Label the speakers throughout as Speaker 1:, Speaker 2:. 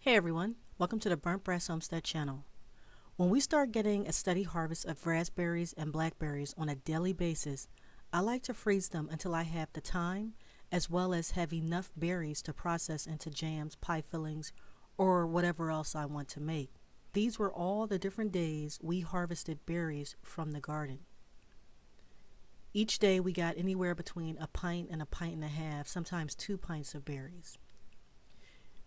Speaker 1: Hey everyone, welcome to the Burnt Brass Homestead channel. When we start getting a steady harvest of raspberries and blackberries on a daily basis, I like to freeze them until I have the time as well as have enough berries to process into jams, pie fillings, or whatever else I want to make. These were all the different days we harvested berries from the garden. Each day we got anywhere between a pint and a pint and a half, sometimes 2 pints of berries.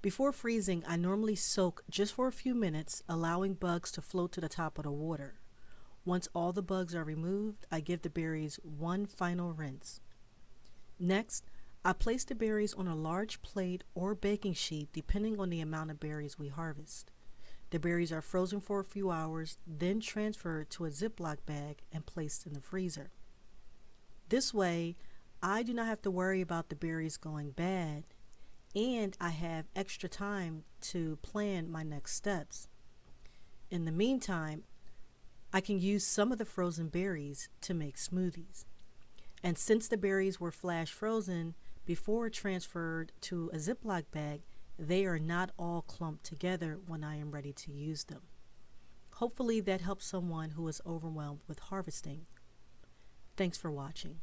Speaker 1: Before freezing, I normally soak just for a few minutes, allowing bugs to float to the top of the water. Once all the bugs are removed, I give the berries one final rinse. Next, I place the berries on a large plate or baking sheet depending on the amount of berries we harvest. The berries are frozen for a few hours, then transferred to a Ziploc bag and placed in the freezer. This way, I do not have to worry about the berries going bad, and I have extra time to plan my next steps. In the meantime, I can use some of the frozen berries to make smoothies. And since the berries were flash frozen before transferred to a Ziploc bag, they are not all clumped together when I am ready to use them. Hopefully that helps someone who is overwhelmed with harvesting. Thanks for watching.